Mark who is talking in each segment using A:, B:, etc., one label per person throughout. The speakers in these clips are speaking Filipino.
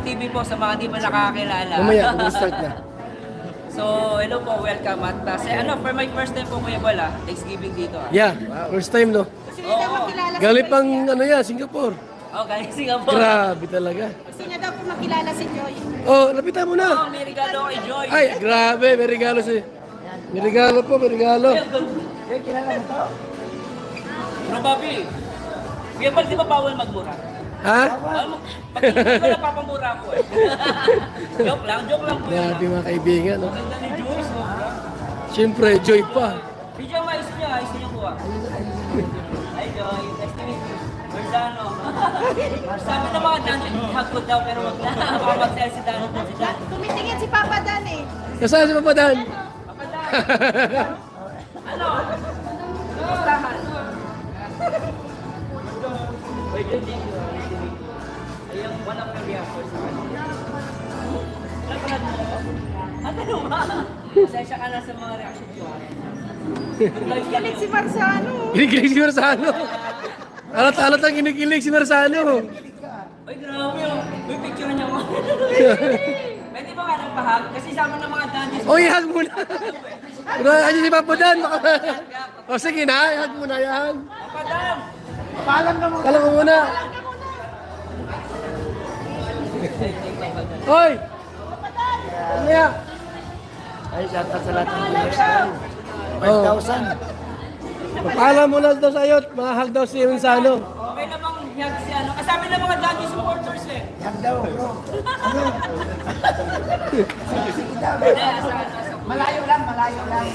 A: TV po sa mga di pa nakakilala.
B: Mamaya, mag-start na.
A: So, hello po, welcome. At for my first time po Kuya Bal, Thanksgiving dito.
B: Yeah, first time no.
C: Gusto niya daw makilala si
B: Galing
C: Joy.
B: pang ano yan, Singapore.
A: Oh, galing Singapore.
B: Grabe talaga.
C: Gusto niya daw po makilala si Joy.
B: Oh, lapitan mo
A: Oh,
B: na.
A: may regalo kay Joy.
B: Ay, grabe, may regalo si... May regalo po, may regalo.
A: Probably. Kuya Bal, di ba bawal magmura?
B: Ha?
A: Pag hindi ko napapamura ko eh. joke lang po.
B: Grabe mga kaibigan, no?
A: Ganda ni Joy, sobra.
B: Siyempre, joy pa.
A: Video mo, ayos niya po ah. Hi Joy, nice to meet you. Berzano. Sabi ng mga dancing, hagod daw pero wag na. Baka mag-sell si Dan.
C: Tumitingin si Papa Dan eh.
B: Kasama si Papadan?
A: Papa Dan. Ano? Kamustahan? Wait, thank you. Ayun, one of the reactors sa kanila. Napalad mo? Ano ba? Pasensya ka na sa mga reaction ko.
C: Galit si Marzano.
B: Kinikilig si Marzano. Alat-alat ang kinikilig si Marzano.
A: Ay, grabe oh. May picture niya ko. Pwede ba ka nang pahag? Kasi sama ng mga dandies.
B: Oh, ihag muna. Pero ayun si Papadan. O sige na, ihag muna yan.
A: Padam!
B: Kala ko muna. Hoy! Ano yan?
D: Ay, shout out sa lahat ng viewers natin.
B: Oh.
D: 5,000.
B: Papaalam mo na daw sa'yo, mahal daw si Marzano.
A: Okay na bang hiyag si ano? Kasama ng mga dandies supporters eh.
D: Yan daw, bro. Sige daw. Malayo lang, malayo lang.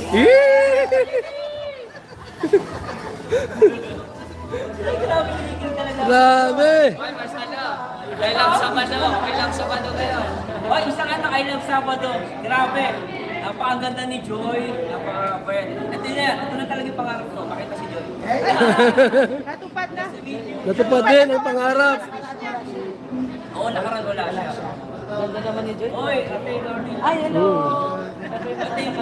A: Ay, grabe, kinikil talaga.
B: Grabe!
A: Ay, Marcelo. I love Sabado. I love Sabado kayo. Ay, isang ano, I love Sabado. Grabe. Napakaganda ni Joy. Napaka-pwede. Ito na talaga yung pangarap ko. Pakita si Joy.
C: Natupad na.
B: Natupad din ang pangarap.
A: Oo, nakaraan wala siya.
D: Ganda naman ni Joy.
A: Oy, Ate Lordy.
D: Ay, hello.
A: Thank you.